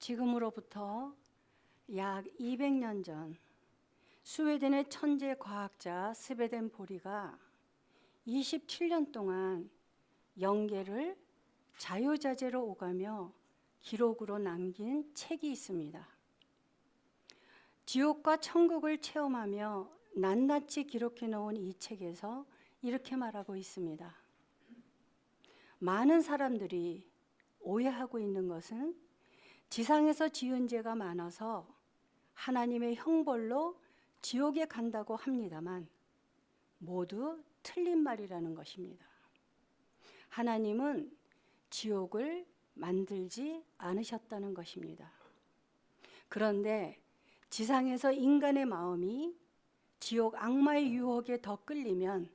지금으로부터 약 200년 전 스웨덴의 천재 과학자 스베덴 보리가 27년 동안 영계를 자유자재로 오가며 기록으로 남긴 책이 있습니다. 지옥과 천국을 체험하며 낱낱이 기록해 놓은 이 책에서 이렇게 말하고 있습니다. 많은 사람들이 오해하고 있는 것은 지상에서 지은 죄가 많아서 하나님의 형벌로 지옥에 간다고 합니다만 모두 틀린 말이라는 것입니다. 하나님은 지옥을 만들지 않으셨다는 것입니다. 그런데 지상에서 인간의 마음이 지옥 악마의 유혹에 더 끌리면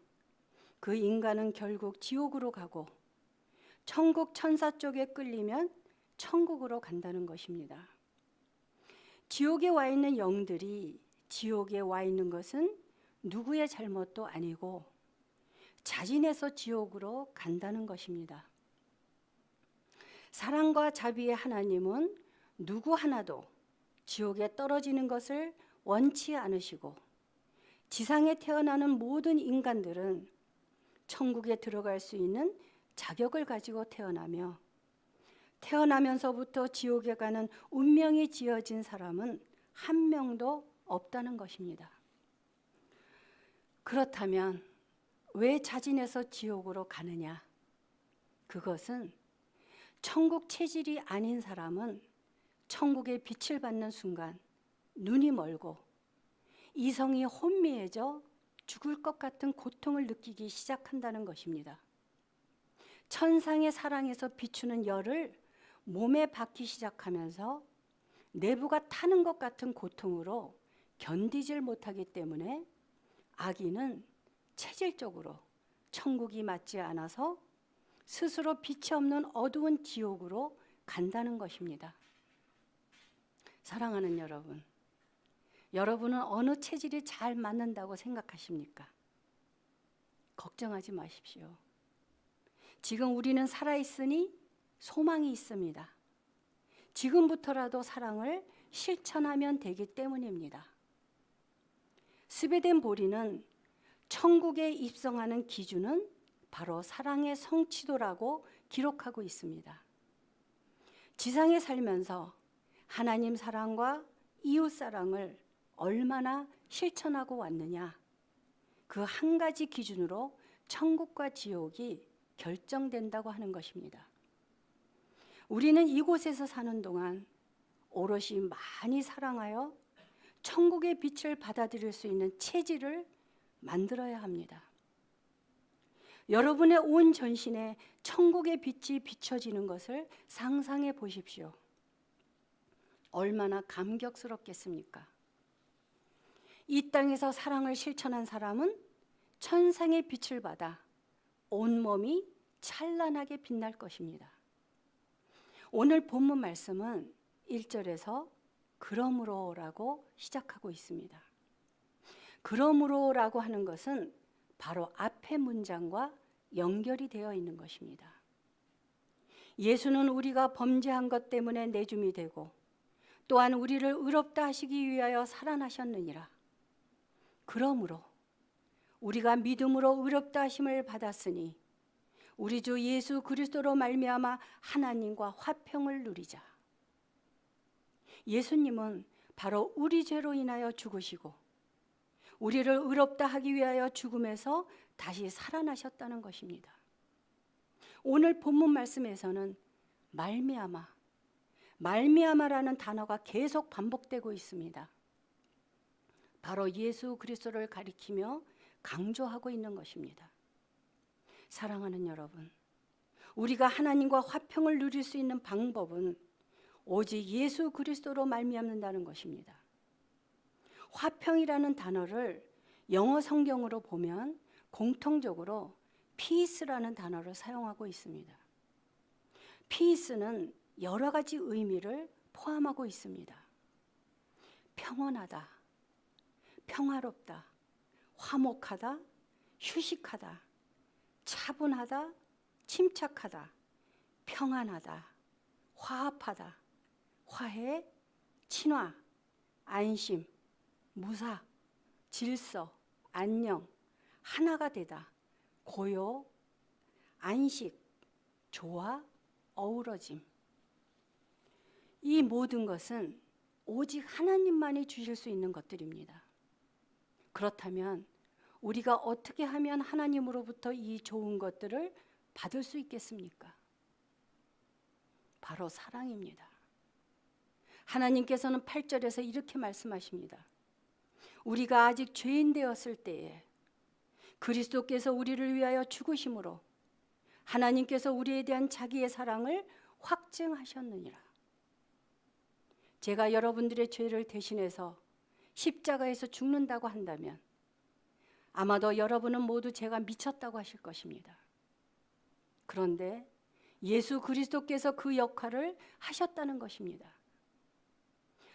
그 인간은 결국 지옥으로 가고 천국 천사 쪽에 끌리면 천국으로 간다는 것입니다. 지옥에 와 있는 영들이 지옥에 와 있는 것은 누구의 잘못도 아니고 자진해서 지옥으로 간다는 것입니다. 사랑과 자비의 하나님은 누구 하나도 지옥에 떨어지는 것을 원치 않으시고 지상에 태어나는 모든 인간들은 천국에 들어갈 수 있는 자격을 가지고 태어나며 태어나면서부터 지옥에 가는 운명이 지어진 사람은 한 명도 없다는 것입니다. 그렇다면 왜 자진해서 지옥으로 가느냐? 그것은 천국 체질이 아닌 사람은 천국의 빛을 받는 순간 눈이 멀고 이성이 혼미해져 죽을 것 같은 고통을 느끼기 시작한다는 것입니다. 천상의 사랑에서 비추는 열을 몸에 받기 시작하면서 내부가 타는 것 같은 고통으로 견디질 못하기 때문에 악인은 체질적으로 천국이 맞지 않아서 스스로 빛이 없는 어두운 지옥으로 간다는 것입니다. 사랑하는 여러분, 여러분은 어느 체질이 잘 맞는다고 생각하십니까? 걱정하지 마십시오. 지금 우리는 살아있으니 소망이 있습니다. 지금부터라도 사랑을 실천하면 되기 때문입니다. 스베덴 보리는 천국에 입성하는 기준은 바로 사랑의 성취도라고 기록하고 있습니다. 지상에 살면서 하나님 사랑과 이웃 사랑을 얼마나 실천하고 왔느냐, 그 한 가지 기준으로 천국과 지옥이 결정된다고 하는 것입니다. 우리는 이곳에서 사는 동안 오롯이 많이 사랑하여 천국의 빛을 받아들일 수 있는 체질을 만들어야 합니다. 여러분의 온 전신에 천국의 빛이 비춰지는 것을 상상해 보십시오. 얼마나 감격스럽겠습니까? 이 땅에서 사랑을 실천한 사람은 천상의 빛을 받아 온몸이 찬란하게 빛날 것입니다. 오늘 본문 말씀은 1절에서 그러므로라고 시작하고 있습니다. 그러므로라고 하는 것은 바로 앞의 문장과 연결이 되어 있는 것입니다. 예수는 우리가 범죄한 것 때문에 내줌이 되고 또한 우리를 의롭다 하시기 위하여 살아나셨느니라. 그러므로 우리가 믿음으로 의롭다 하심을 받았으니 우리 주 예수 그리스도로 말미암아 하나님과 화평을 누리자. 예수님은 바로 우리 죄로 인하여 죽으시고 우리를 의롭다 하기 위하여 죽음에서 다시 살아나셨다는 것입니다. 오늘 본문 말씀에서는 말미암아라는 단어가 계속 반복되고 있습니다. 바로 예수 그리스도를 가리키며 강조하고 있는 것입니다. 사랑하는 여러분, 우리가 하나님과 화평을 누릴 수 있는 방법은 오직 예수 그리스도로 말미암는다는 것입니다. 화평이라는 단어를 영어 성경으로 보면 공통적으로 peace라는 단어를 사용하고 있습니다. peace는 여러 가지 의미를 포함하고 있습니다. 평온하다, 평화롭다, 화목하다, 휴식하다, 차분하다, 침착하다, 평안하다, 화합하다, 화해, 친화, 안심, 무사, 질서, 안녕, 하나가 되다, 고요, 안식, 조화, 어우러짐. 이 모든 것은 오직 하나님만이 주실 수 있는 것들입니다. 그렇다면 우리가 어떻게 하면 하나님으로부터 이 좋은 것들을 받을 수 있겠습니까? 바로 사랑입니다. 하나님께서는 8절에서 이렇게 말씀하십니다. 우리가 아직 죄인 되었을 때에 그리스도께서 우리를 위하여 죽으심으로 하나님께서 우리에 대한 자기의 사랑을 확증하셨느니라. 제가 여러분들의 죄를 대신해서 십자가에서 죽는다고 한다면 아마도 여러분은 모두 제가 미쳤다고 하실 것입니다. 그런데 예수 그리스도께서 그 역할을 하셨다는 것입니다.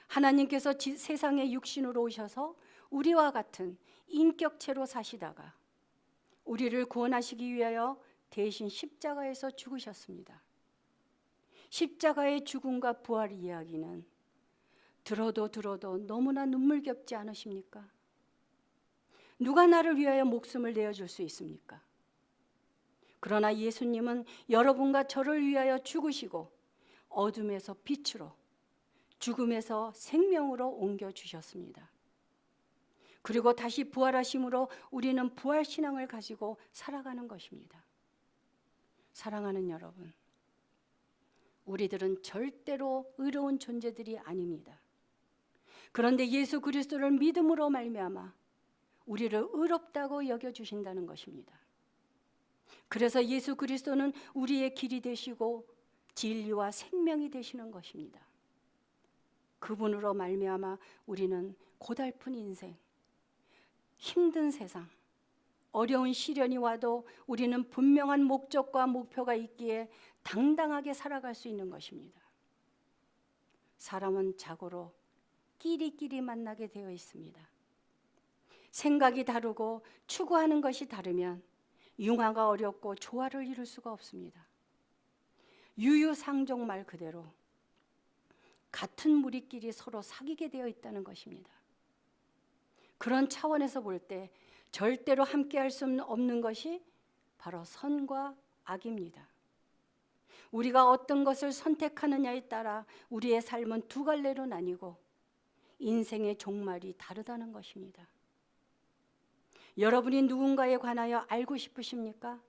하나님께서 세상에 육신으로 오셔서 우리와 같은 인격체로 사시다가 우리를 구원하시기 위하여 대신 십자가에서 죽으셨습니다. 십자가의 죽음과 부활 이야기는 들어도 너무나 눈물겹지 않으십니까? 누가 나를 위하여 목숨을 내어줄 수 있습니까? 그러나 예수님은 여러분과 저를 위하여 죽으시고 어둠에서 빛으로, 죽음에서 생명으로 옮겨주셨습니다. 그리고 다시 부활하심으로 우리는 부활신앙을 가지고 살아가는 것입니다. 사랑하는 여러분, 우리들은 절대로 의로운 존재들이 아닙니다. 그런데 예수 그리스도를 믿음으로 말미암아 우리를 의롭다고 여겨주신다는 것입니다. 그래서 예수 그리스도는 우리의 길이 되시고 진리와 생명이 되시는 것입니다. 그분으로 말미암아 우리는 고달픈 인생, 힘든 세상, 어려운 시련이 와도 우리는 분명한 목적과 목표가 있기에 당당하게 살아갈 수 있는 것입니다. 사람은 자고로 끼리끼리 만나게 되어 있습니다. 생각이 다르고 추구하는 것이 다르면 융화가 어렵고 조화를 이룰 수가 없습니다. 유유상종 말 그대로 같은 무리끼리 서로 사귀게 되어 있다는 것입니다. 그런 차원에서 볼 때 절대로 함께할 수 없는 것이 바로 선과 악입니다. 우리가 어떤 것을 선택하느냐에 따라 우리의 삶은 두 갈래로 나뉘고 인생의 종말이 다르다는 것입니다. 여러분이 누군가에 관하여 알고 싶으십니까?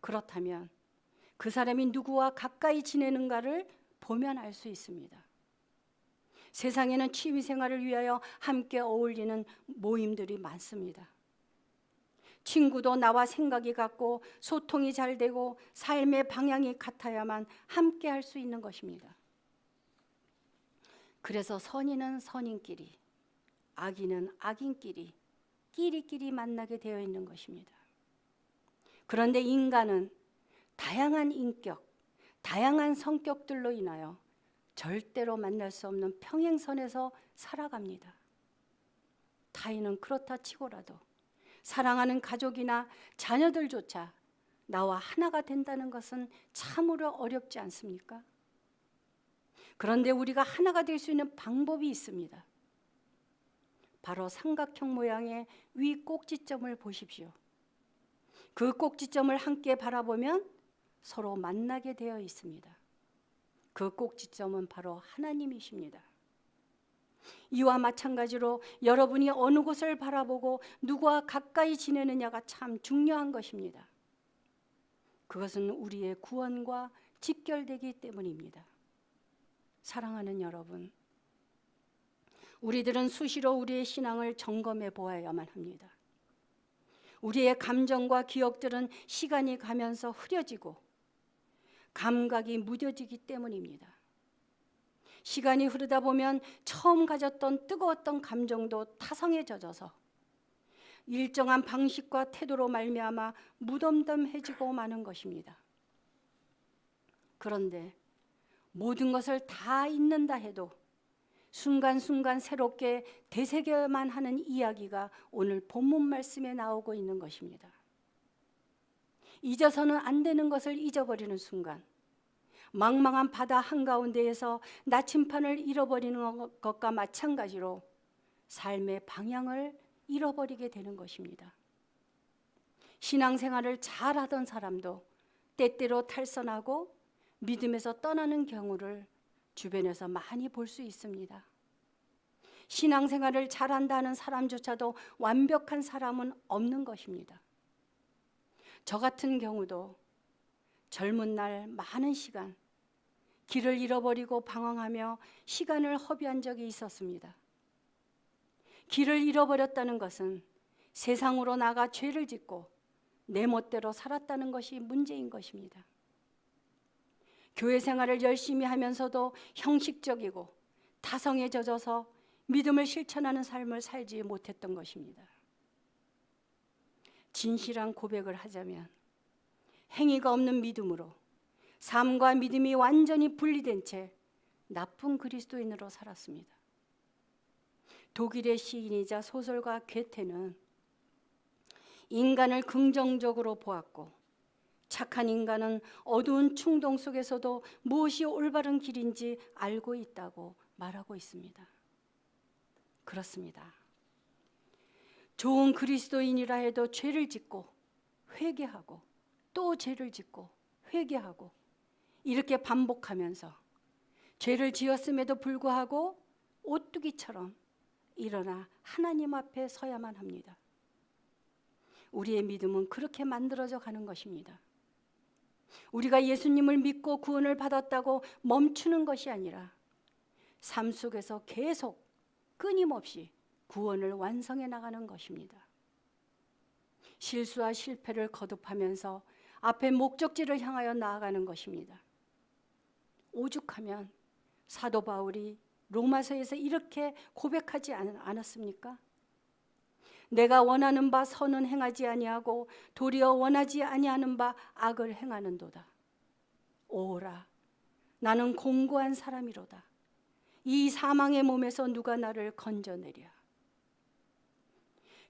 그렇다면 그 사람이 누구와 가까이 지내는가를 보면 알 수 있습니다. 세상에는 취미생활을 위하여 함께 어울리는 모임들이 많습니다. 친구도 나와 생각이 같고 소통이 잘 되고 삶의 방향이 같아야만 함께 할 수 있는 것입니다. 그래서 선인은 선인끼리, 악인은 악인끼리, 끼리끼리 만나게 되어 있는 것입니다. 그런데 인간은 다양한 인격, 다양한 성격들로 인하여 절대로 만날 수 없는 평행선에서 살아갑니다. 타인은 그렇다 치고라도 사랑하는 가족이나 자녀들조차 나와 하나가 된다는 것은 참으로 어렵지 않습니까? 그런데 우리가 하나가 될 수 있는 방법이 있습니다. 바로 삼각형 모양의 위 꼭지점을 보십시오. 그 꼭지점을 함께 바라보면 서로 만나게 되어 있습니다. 그 꼭지점은 바로 하나님이십니다. 이와 마찬가지로 여러분이 어느 곳을 바라보고 누구와 가까이 지내느냐가 참 중요한 것입니다. 그것은 우리의 구원과 직결되기 때문입니다. 사랑하는 여러분, 우리들은 수시로 우리의 신앙을 점검해 보아야만 합니다. 우리의 감정과 기억들은 시간이 가면서 흐려지고 감각이 무뎌지기 때문입니다. 시간이 흐르다 보면 처음 가졌던 뜨거웠던 감정도 타성에 젖어서 일정한 방식과 태도로 말미암아 무덤덤해지고 마는 것입니다. 그런데 모든 것을 다 잊는다 해도 순간순간 새롭게 되새겨야만 하는 이야기가 오늘 본문 말씀에 나오고 있는 것입니다. 잊어서는 안 되는 것을 잊어버리는 순간, 망망한 바다 한가운데에서 나침판을 잃어버리는 것과 마찬가지로 삶의 방향을 잃어버리게 되는 것입니다. 신앙생활을 잘하던 사람도 때때로 탈선하고 믿음에서 떠나는 경우를 주변에서 많이 볼 수 있습니다. 신앙생활을 잘한다는 사람조차도 완벽한 사람은 없는 것입니다. 저 같은 경우도 젊은 날 많은 시간 길을 잃어버리고 방황하며 시간을 허비한 적이 있었습니다. 길을 잃어버렸다는 것은 세상으로 나가 죄를 짓고 내 멋대로 살았다는 것이 문제인 것입니다. 교회 생활을 열심히 하면서도 형식적이고 타성에 젖어서 믿음을 실천하는 삶을 살지 못했던 것입니다. 진실한 고백을 하자면 행위가 없는 믿음으로 삶과 믿음이 완전히 분리된 채 나쁜 그리스도인으로 살았습니다. 독일의 시인이자 소설가 괴테는 인간을 긍정적으로 보았고 착한 인간은 어두운 충동 속에서도 무엇이 올바른 길인지 알고 있다고 말하고 있습니다. 그렇습니다. 좋은 그리스도인이라 해도 죄를 짓고 회개하고 또 죄를 짓고 회개하고 이렇게 반복하면서 죄를 지었음에도 불구하고 오뚜기처럼 일어나 하나님 앞에 서야만 합니다. 우리의 믿음은 그렇게 만들어져 가는 것입니다. 우리가 예수님을 믿고 구원을 받았다고 멈추는 것이 아니라 삶 속에서 계속 끊임없이 구원을 완성해 나가는 것입니다. 실수와 실패를 거듭하면서 앞에 목적지를 향하여 나아가는 것입니다. 오죽하면 사도 바울이 로마서에서 이렇게 고백하지 않았습니까? 내가 원하는 바 선은 행하지 아니하고 도리어 원하지 아니하는 바 악을 행하는도다. 오라, 나는 공고한 사람이로다. 이 사망의 몸에서 누가 나를 건져내랴.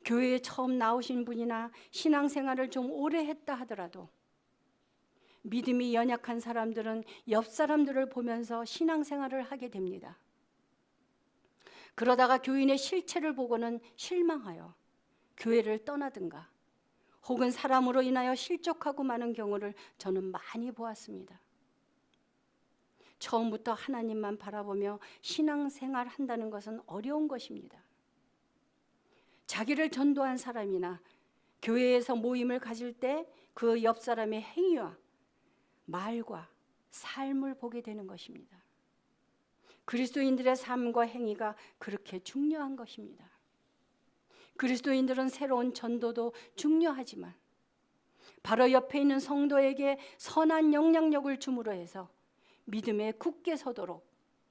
교회에 처음 나오신 분이나 신앙생활을 좀 오래 했다 하더라도 믿음이 연약한 사람들은 옆 사람들을 보면서 신앙생활을 하게 됩니다. 그러다가 교인의 실체를 보고는 실망하여 교회를 떠나든가 혹은 사람으로 인하여 실족하고 마는 경우를 저는 많이 보았습니다. 처음부터 하나님만 바라보며 신앙생활 한다는 것은 어려운 것입니다. 자기를 전도한 사람이나 교회에서 모임을 가질 때 그 옆 사람의 행위와 말과 삶을 보게 되는 것입니다. 그리스도인들의 삶과 행위가 그렇게 중요한 것입니다. 그리스도인들은 새로운 전도도 중요하지만 바로 옆에 있는 성도에게 선한 영향력을 줌으로 해서 믿음에 굳게 서도록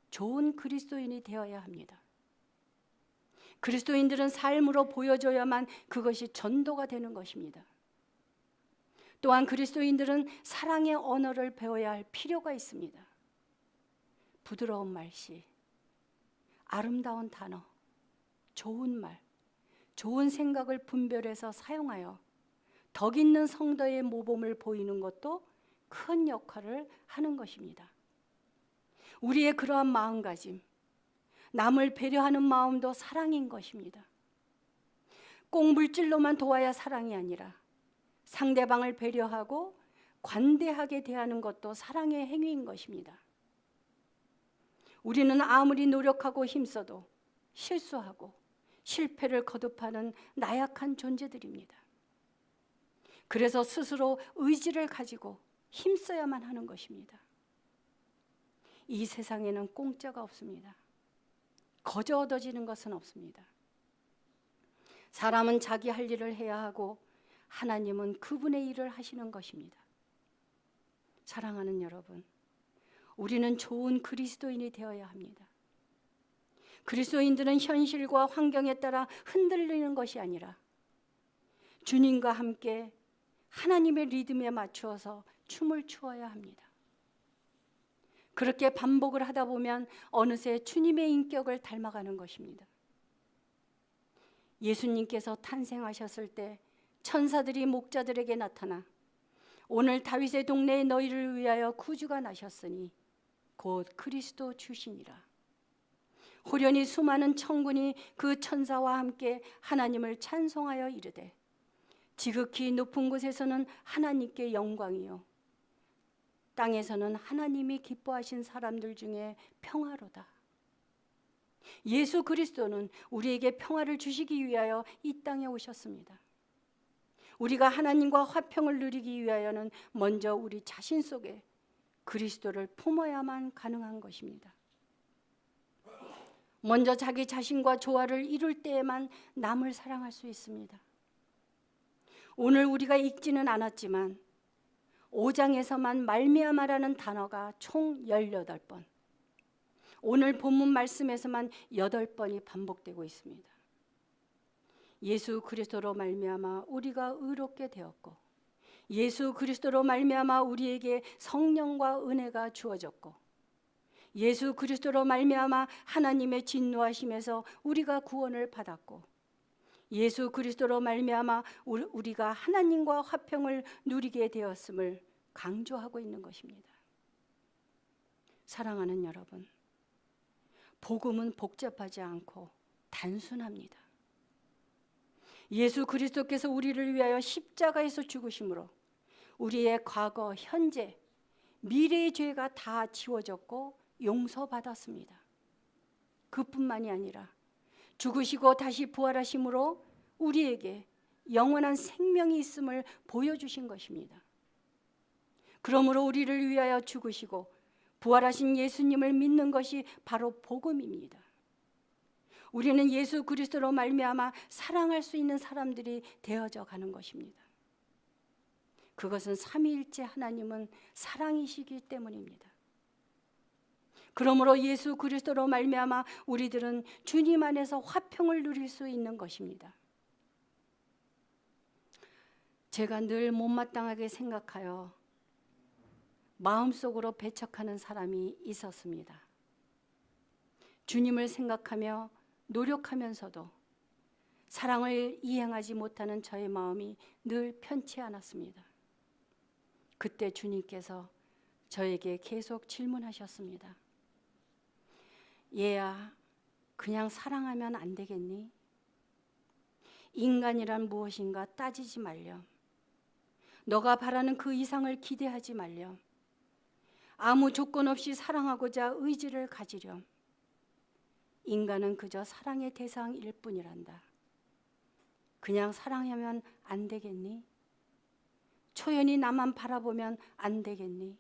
좋은 그리스도인이 되어야 합니다. 그리스도인들은 삶으로 보여줘야만 그것이 전도가 되는 것입니다. 또한 그리스도인들은 사랑의 언어를 배워야 할 필요가 있습니다. 부드러운 말씨, 아름다운 단어, 좋은 말, 좋은 생각을 분별해서 사용하여 덕 있는 성도의 모범을 보이는 것도 큰 역할을 하는 것입니다. 우리의 그러한 마음가짐, 남을 배려하는 마음도 사랑인 것입니다. 꼭 물질로만 도와야 사랑이 아니라 상대방을 배려하고 관대하게 대하는 것도 사랑의 행위인 것입니다. 우리는 아무리 노력하고 힘써도 실수하고 실패를 거듭하는 나약한 존재들입니다. 그래서 스스로 의지를 가지고 힘써야만 하는 것입니다. 이 세상에는 공짜가 없습니다. 거저 얻어지는 것은 없습니다. 사람은 자기 할 일을 해야 하고 하나님은 그분의 일을 하시는 것입니다. 사랑하는 여러분, 우리는 좋은 그리스도인이 되어야 합니다. 그리스도인들은 현실과 환경에 따라 흔들리는 것이 아니라 주님과 함께 하나님의 리듬에 맞추어서 춤을 추어야 합니다. 그렇게 반복을 하다 보면 어느새 주님의 인격을 닮아가는 것입니다. 예수님께서 탄생하셨을 때 천사들이 목자들에게 나타나 오늘 다윗의 동네에 너희를 위하여 구주가 나셨으니 곧 그리스도 주시니라. 호련히 수많은 천군이 그 천사와 함께 하나님을 찬송하여 이르되 지극히 높은 곳에서는 하나님께 영광이요 땅에서는 하나님이 기뻐하신 사람들 중에 평화로다. 예수 그리스도는 우리에게 평화를 주시기 위하여 이 땅에 오셨습니다. 우리가 하나님과 화평을 누리기 위하여는 먼저 우리 자신 속에 그리스도를 품어야만 가능한 것입니다. 먼저 자기 자신과 조화를 이룰 때에만 남을 사랑할 수 있습니다. 오늘 우리가 읽지는 않았지만 5장에서만 말미암아라는 단어가 총 18번, 오늘 본문 말씀에서만 8번이 반복되고 있습니다. 예수 그리스도로 말미암아 우리가 의롭게 되었고, 예수 그리스도로 말미암아 우리에게 성령과 은혜가 주어졌고, 예수 그리스도로 말미암아 하나님의 진노하심에서 우리가 구원을 받았고, 예수 그리스도로 말미암아 우리가 하나님과 화평을 누리게 되었음을 강조하고 있는 것입니다. 사랑하는 여러분, 복음은 복잡하지 않고 단순합니다. 예수 그리스도께서 우리를 위하여 십자가에서 죽으심으로 우리의 과거, 현재, 미래의 죄가 다 지워졌고 용서받았습니다. 그뿐만이 아니라 죽으시고 다시 부활하심으로 우리에게 영원한 생명이 있음을 보여주신 것입니다. 그러므로 우리를 위하여 죽으시고 부활하신 예수님을 믿는 것이 바로 복음입니다. 우리는 예수 그리스도로 말미암아 사랑할 수 있는 사람들이 되어져 가는 것입니다. 그것은 삼위일체 하나님은 사랑이시기 때문입니다. 그러므로 예수 그리스도로 말미암아 우리들은 주님 안에서 화평을 누릴 수 있는 것입니다. 제가 늘 못마땅하게 생각하여 마음속으로 배척하는 사람이 있었습니다. 주님을 생각하며 노력하면서도 사랑을 이행하지 못하는 저의 마음이 늘 편치 않았습니다. 그때 주님께서 저에게 계속 질문하셨습니다. 얘야, 그냥 사랑하면 안 되겠니? 인간이란 무엇인가 따지지 말렴. 너가 바라는 그 이상을 기대하지 말렴. 아무 조건 없이 사랑하고자 의지를 가지렴. 인간은 그저 사랑의 대상일 뿐이란다. 그냥 사랑하면 안 되겠니? 초연히 나만 바라보면 안 되겠니?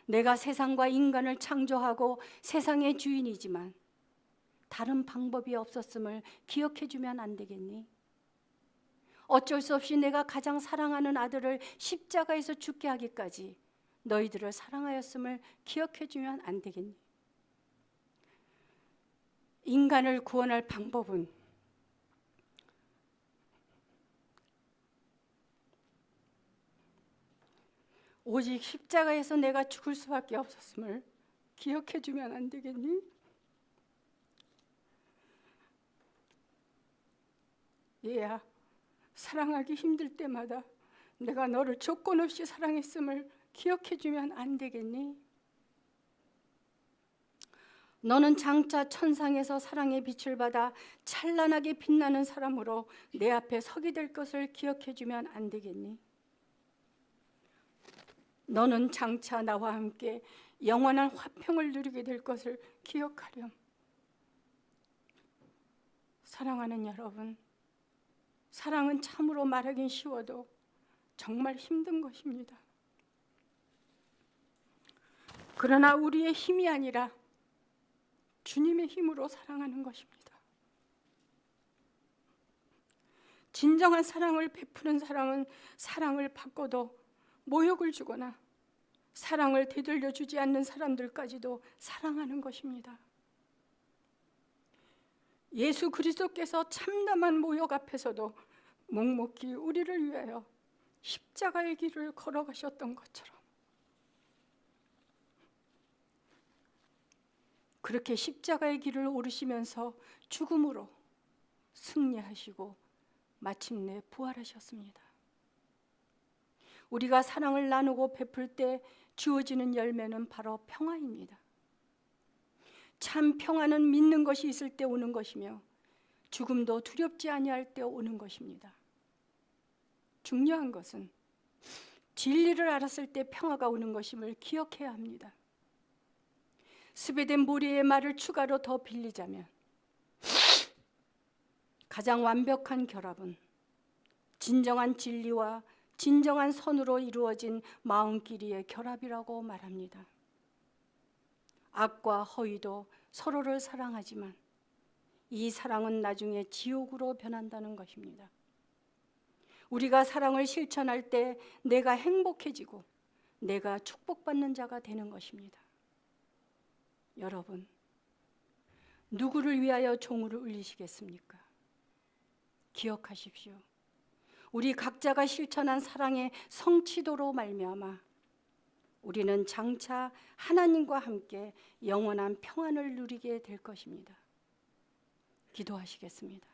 내가 세상과 인간을 창조하고 세상의 주인이지만 다른 방법이 없었음을 기억해주면 안 되겠니? 어쩔 수 없이 내가 가장 사랑하는 아들을 십자가에서 죽게 하기까지 너희들을 사랑하였음을 기억해주면 안 되겠니? 인간을 구원할 방법은 오직 십자가에서 내가 죽을 수밖에 없었음을 기억해주면 안 되겠니? 얘야, 사랑하기 힘들 때마다 내가 너를 조건 없이 사랑했음을 기억해주면 안 되겠니? 너는 장차 천상에서 사랑의 빛을 받아 찬란하게 빛나는 사람으로 내 앞에 서게 될 것을 기억해주면 안 되겠니? 너는 장차 나와 함께 영원한 화평을 누리게 될 것을 기억하렴. 사랑하는 여러분, 사랑은 참으로 말하긴 쉬워도 정말 힘든 것입니다. 그러나 우리의 힘이 아니라 주님의 힘으로 사랑하는 것입니다. 진정한 사랑을 베푸는 사람은 사랑을 받고도 모욕을 주거나 사랑을 되돌려 주지 않는 사람들까지도 사랑하는 것입니다. 예수 그리스도께서 참담한 모욕 앞에서도 묵묵히 우리를 위하여 십자가의 길을 걸어가셨던 것처럼 그렇게 십자가의 길을 오르시면서 죽음으로 승리하시고 마침내 부활하셨습니다. 우리가 사랑을 나누고 베풀 때 주어지는 열매는 바로 평화입니다. 참 평화는 믿는 것이 있을 때 오는 것이며 죽음도 두렵지 아니할 때 오는 것입니다. 중요한 것은 진리를 알았을 때 평화가 오는 것임을 기억해야 합니다. 스베덴 모리의 말을 추가로 더 빌리자면 가장 완벽한 결합은 진정한 진리와 진정한 선으로 이루어진 마음끼리의 결합이라고 말합니다. 악과 허위도 서로를 사랑하지만 이 사랑은 나중에 지옥으로 변한다는 것입니다. 우리가 사랑을 실천할 때 내가 행복해지고 내가 축복받는 자가 되는 것입니다. 여러분, 누구를 위하여 종을 울리시겠습니까? 기억하십시오. 우리 각자가 실천한 사랑의 성취도로 말미암아 우리는 장차 하나님과 함께 영원한 평안을 누리게 될 것입니다. 기도하시겠습니다.